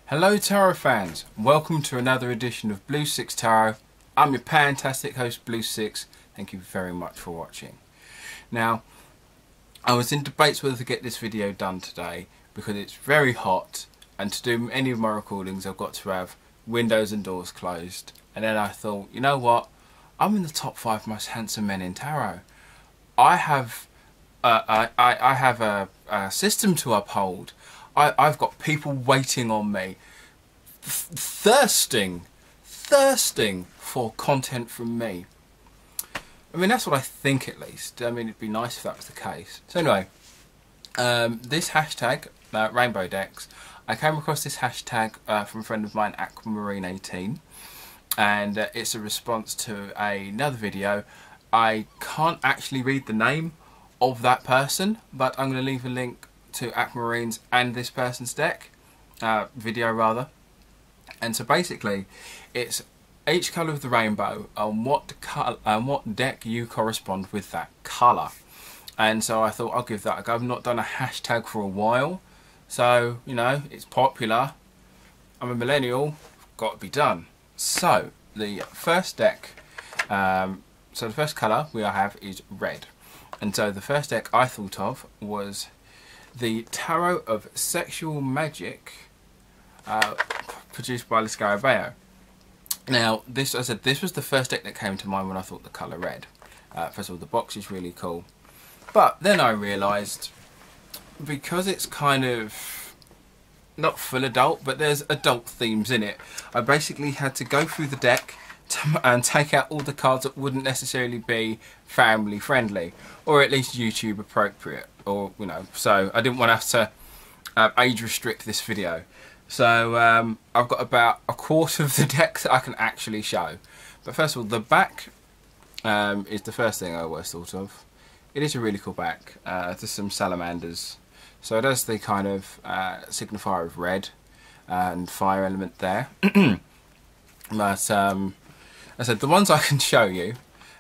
Hello Tarot fans, welcome to another edition of Blue Sicx Tarot. I'm your fantastic host Blue Sicx. Thank you very much for watching. Now, I was in debates whether to get this video done today because it's very hot, and to do any of my recordings I've got to have windows and doors closed. And then I thought, you know what, I'm in the top 5 most handsome men in tarot. I have a system to uphold. I've got people waiting on me, thirsting for content from me. I mean, that's what I think, at least. I mean, it'd be nice if that was the case. So anyway, this hashtag, Rainbow Decks, I came across this hashtag from a friend of mine, Aquamarine18, and it's a response to another video. I can't actually read the name of that person, but I'm going to leave a link to Aquamarine's and this person's deck, video rather. And so basically it's each colour of the rainbow and what deck you correspond with that colour. And so I thought I'll give that a go. I've not done a hashtag for a while, so you know, it's popular. I'm a millennial, got to be done. So the first deck, so the first colour we have is red. And so the first deck I thought of was the Tarot of Sexual Magic, produced by the Scarabeo. Now, this, as I said, this was the first deck that came to mind when I thought the colour red. First of all, the box is really cool. But then I realised, because it's kind of not full adult, but there's adult themes in it, I basically had to go through the deck and take out all the cards that wouldn't necessarily be family friendly, or at least YouTube appropriate, or you know. So I didn't want to have to age restrict this video. So I've got about a quarter of the deck that I can actually show. But first of all, the back is the first thing I always thought of. It is a really cool back. There's some salamanders. So it has the kind of signifier of red and fire element there. But I said the ones I can show you,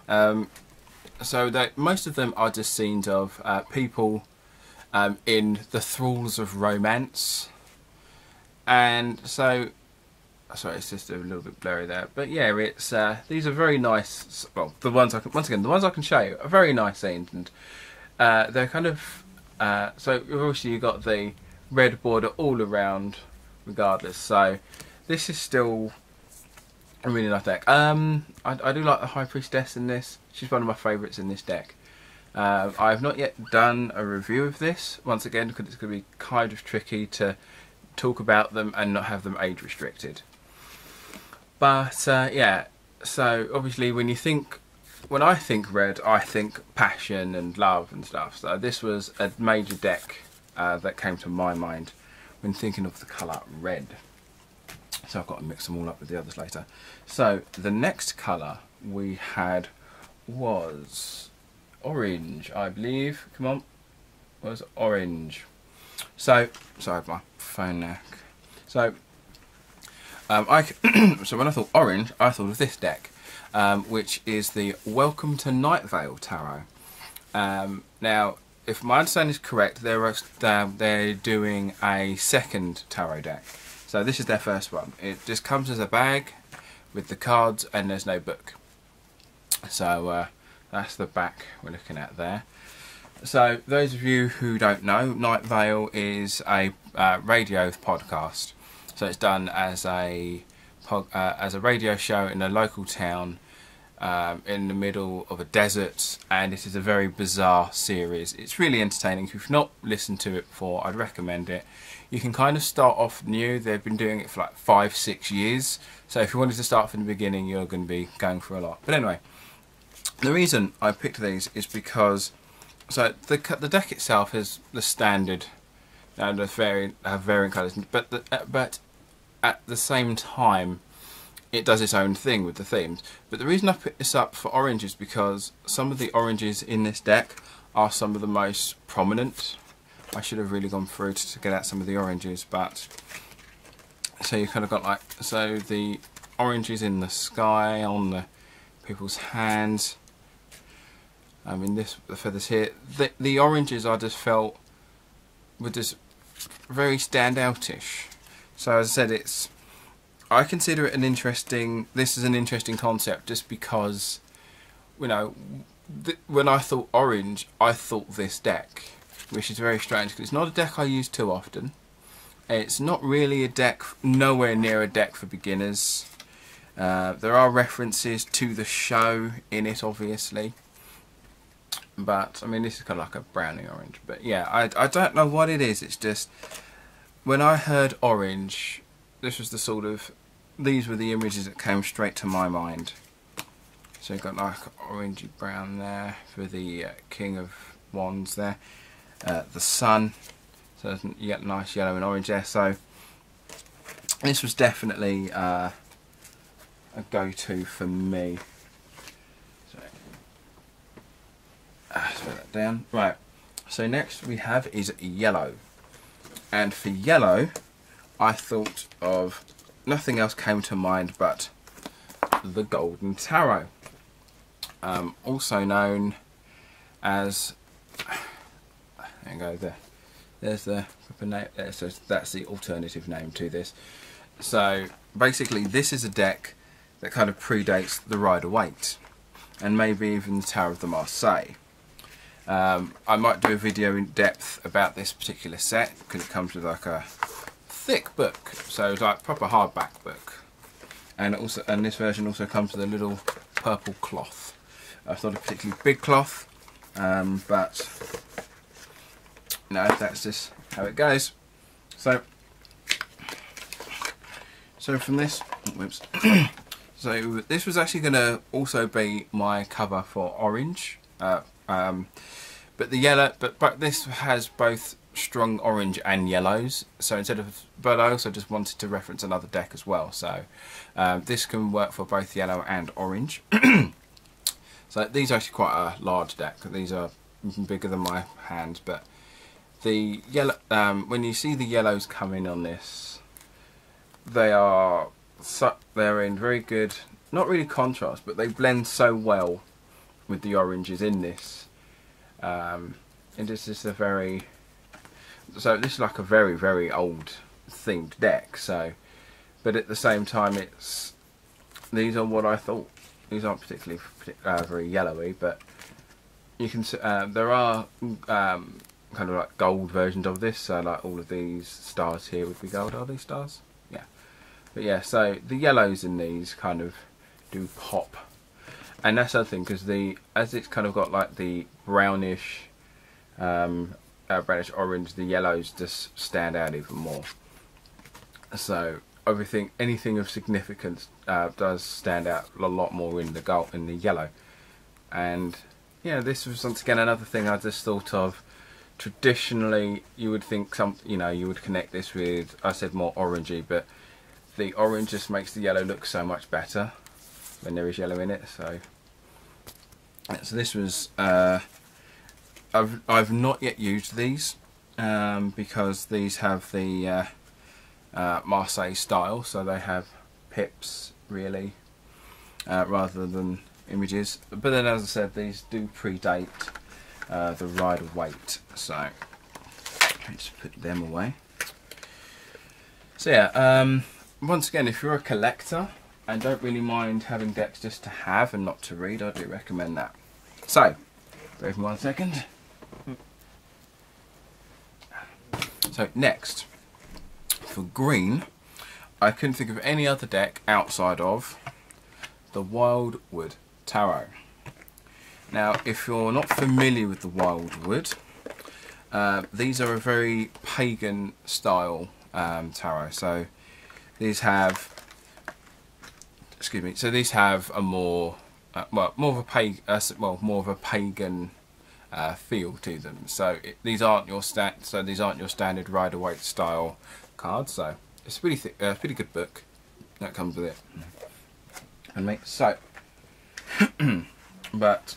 so that most of them are just scenes of people in the thralls of romance. And so, sorry, it's just a little bit blurry there, but yeah, it's these are very nice. Well, the ones I can, once again, the ones I can show you are very nice scenes, and they're kind of so obviously you got the red border all around, regardless. So this is still a really nice deck. I do like the High Priestess in this. She's one of my favourites in this deck. I have not yet done a review of this, once again, because it's going to be kind of tricky to talk about them and not have them age restricted. But yeah, so obviously when I think red, I think passion and love and stuff. So this was a major deck that came to my mind when thinking of the colour red. So I've got to mix them all up with the others later. So the next colour we had was orange, I believe. Come on, was orange. So sorry, my phone now. So so when I thought orange, I thought of this deck, which is the Welcome to Night Vale Tarot. Now, if my understanding is correct, they're doing a second tarot deck. So this is their first one. It just comes as a bag with the cards and there's no book. So that's the back we're looking at there. So those of you who don't know, Night Vale is a radio podcast. So it's done as a radio show in a local town in the middle of a desert, and it is a very bizarre series. It's really entertaining. If you've not listened to it before, I'd recommend it. You can kind of start off new. They've been doing it for like 5-6 years. So if you wanted to start from the beginning, you're going to be going for a lot. But anyway, the reason I picked these is because so the deck itself is the standard, and have varying colours, but at the same time it does its own thing with the themes. But the reason I picked this up for orange is because some of the oranges in this deck are some of the most prominent. I should have really gone through to get out some of the oranges, but so you kind of got like, so the oranges in the sky, on the people's hands. I mean, the feathers here. The oranges I just felt were just very standoutish. So as I said, I consider it an interesting. This is an interesting concept just because, you know, when I thought orange, I thought this deck, which is very strange because it's not a deck I use too often. It's not really a deck, nowhere near a deck for beginners. There are references to the show in it, obviously. But, I mean, this is kind of like a brownie orange. But yeah, I don't know what it is. It's just, when I heard orange, this was the sort of, these were the images that came straight to my mind. So you've got like orangey brown there for the King of Wands there. The sun. So there's a nice yellow and orange there. So this was definitely a go-to for me. So let's put that down. Right. So next we have is yellow. And for yellow, I thought of nothing else came to mind but the Golden Tarot. Also known as, there you go, there's the proper name. So that's the alternative name to this. So basically, this is a deck that kind of predates the Rider-Waite, and maybe even the Tower of the Marseille. I might do a video in depth about this particular set because it comes with like a thick book, so it's like proper hardback book, and this version also comes with a little purple cloth. It's not a particularly big cloth, but no, that's just how it goes. So from this, whoops. So this was actually going to also be my cover for orange, but the yellow, but this has both strong orange and yellows. So but I also just wanted to reference another deck as well. So this can work for both yellow and orange. So these are actually quite a large deck. These are bigger than my hands, but the yellow, when you see the yellows come in on this, they're in very good, not really contrast, but they blend so well with the oranges in this. And this is this is like a very, very old themed deck. So, but at the same time, these are what I thought. These aren't particularly very yellowy, but you can there are kind of like gold versions of this. So like all of these stars here would be gold. Are these stars? Yeah. But yeah, so the yellows in these kind of do pop, and that's the other thing because as it's kind of got like the brownish orange, the yellows just stand out even more. So anything of significance does stand out a lot more in the yellow. And yeah, this was once again another thing I just thought of. Traditionally, you would think you would connect this with, I said more orangey, but the orange just makes the yellow look so much better when there is yellow in it. So this was I've not yet used these because these have the Marseille style, so they have pips really rather than images. But then, as I said, these do predate the Rider-Waite, so let's put them away. So yeah, once again, if you're a collector and don't really mind having decks just to have and not to read, I do recommend that. So, bear with me 1 second. So next, for green, I couldn't think of any other deck outside of the Wildwood Tarot. Now, if you're not familiar with the Wildwood, these are a very pagan style tarot. So these have, these have a more of a pagan feel to them. So these aren't your standard Rider-Waite style cards. So it's a pretty good book that comes with it. And so, but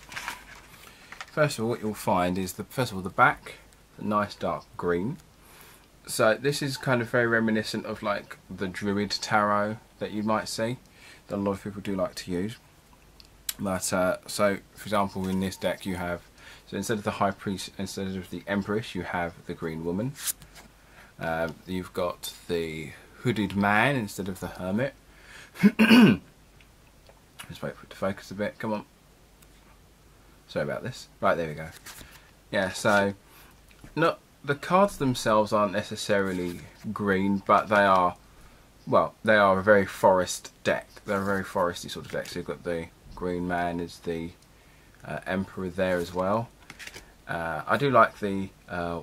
first of all, what you'll find is the back, a nice dark green. So this is kind of very reminiscent of like the Druid tarot that you might see, that a lot of people do like to use. But so, for example, in this deck you have, so instead of the High Priest, instead of the Empress, you have the Green Woman. You've got the hooded man instead of the hermit. Just wait for it to focus a bit. Come on. Sorry about this. Right, there we go. Yeah, so not the cards themselves aren't necessarily green, but they are, well, they are a very forest deck. They're a very foresty sort of deck. So you've got the green man as the emperor there as well. I do like the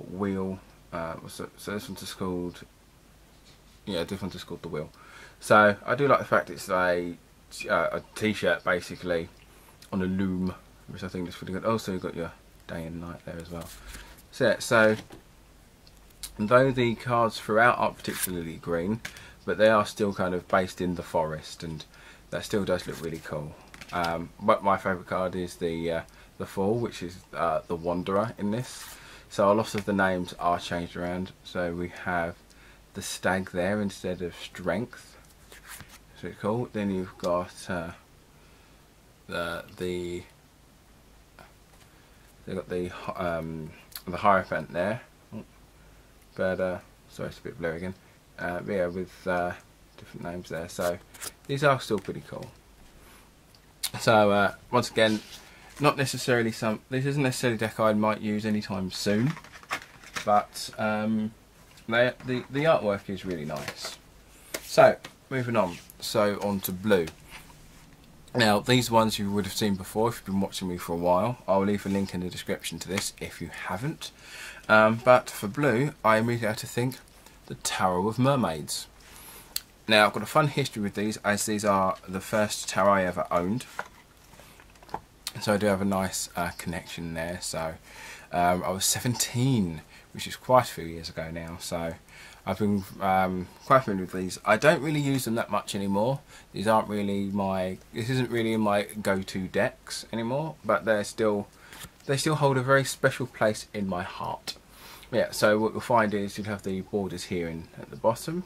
wheel. So this one's just called, yeah, this one's just called the wheel. So I do like the fact it's a t-shirt basically on a loom, which I think is pretty good. Also, you've got your day and night there as well. So, yeah, so though the cards throughout aren't particularly green, but they are still kind of based in the forest, and that still does look really cool. But my favourite card is the Fool, which is the Wanderer in this. So a lot of the names are changed around. So we have the Stag there instead of Strength. So it's cool. Then you've got they've got the Hierophant there. But sorry, it's a bit blurry again. But yeah, with different names there. So these are still pretty cool. So once again, not necessarily this isn't necessarily a deck I might use anytime soon, but the artwork is really nice. So moving on, so on to blue. Now these ones you would have seen before if you've been watching me for a while. I'll leave a link in the description to this if you haven't. But for blue, I immediately had to think the Tarot of Mermaids. Now I've got a fun history with these, as these are the first tarot I ever owned. So I do have a nice connection there. So I was 17, which is quite a few years ago now. So I've been quite familiar with these. I don't really use them that much anymore. These aren't really this isn't really in my go-to decks anymore. But they still hold a very special place in my heart. Yeah. So what you'll find is you'll have the borders here at the bottom,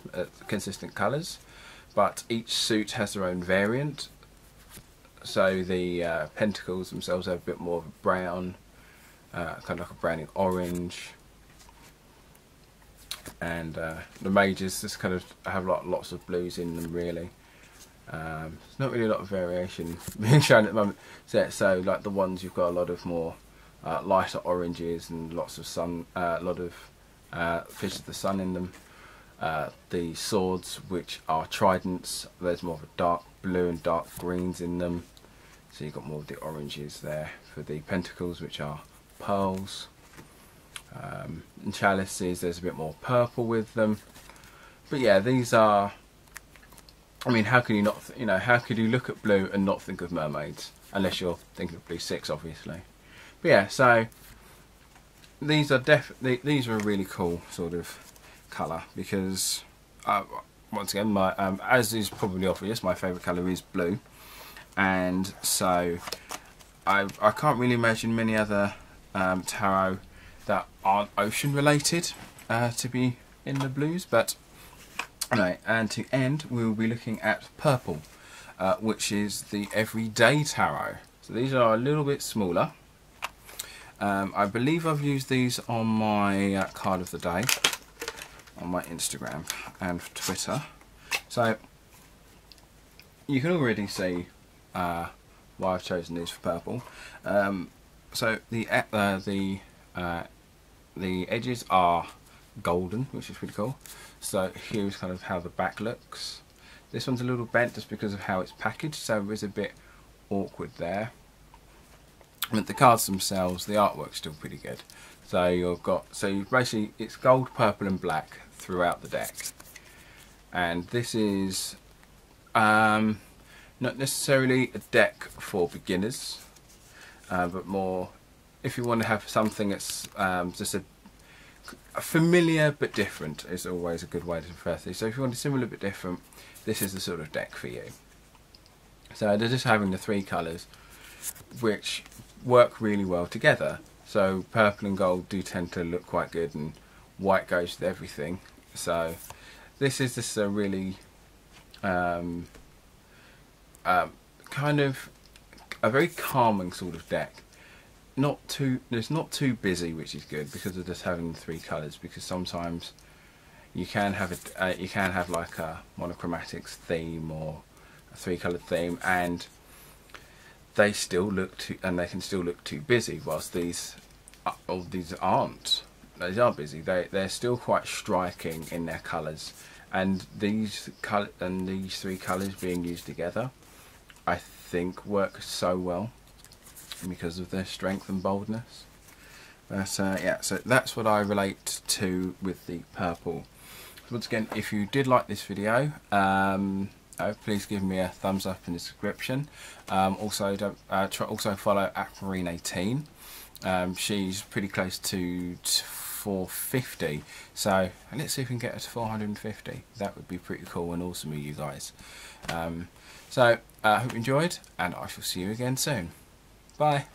consistent colours, but each suit has their own variant. So the pentacles themselves have a bit more of a brown, kind of like a browning orange, and the mages just kind of have lots of blues in them really. There's not really a lot of variation being shown at the moment. So like the ones you've got a lot of more lighter oranges and lots of sun, a lot of figures of the sun in them. The swords, which are tridents, there's more of a dark blue and dark greens in them. So you've got more of the oranges there. For the pentacles, which are pearls. And chalices, there's a bit more purple with them. But yeah, these are, I mean, how can you not, how could you look at blue and not think of mermaids? Unless you're thinking of blue Sicx, obviously. But yeah, so these are these are a really cool sort of colour, because once again, as is probably obvious, my favourite colour is blue, and so I can't really imagine many other tarot that aren't ocean related to be in the blues. But anyway, and to end, we will be looking at purple, which is the everyday tarot. So these are a little bit smaller. I believe I've used these on my card of the day on my Instagram and Twitter, so you can already see why I've chosen these for purple. So the edges are golden, which is pretty cool. So here's kind of how the back looks. This one's a little bent just because of how it's packaged, so it's a bit awkward there. But the cards themselves, the artwork's still pretty good. So basically it's gold, purple and black throughout the deck. And this is not necessarily a deck for beginners, but more if you want to have something that's just a familiar but different is always a good way to refer to. So if you want a similar but different, this is the sort of deck for you. So they're just having the three colours which work really well together. So purple and gold do tend to look quite good, and white goes with everything. So this is just a really kind of a very calming sort of deck. It's not too busy, which is good because of just having the three colours, because sometimes You can have like a monochromatics theme or a 3-colored theme, and they still look too, and they can still look too busy. Whilst these aren't. They are busy. They're still quite striking in their colours, and these 3 colours being used together, I think work so well because of their strength and boldness. But yeah, so that's what I relate to with the purple. Once again, if you did like this video, please give me a thumbs up in the description. Also follow Aquamarine18. She's pretty close to 450, so let's see if we can get her to 450. That would be pretty cool and awesome of you guys. So I hope you enjoyed, and I shall see you again soon. Bye.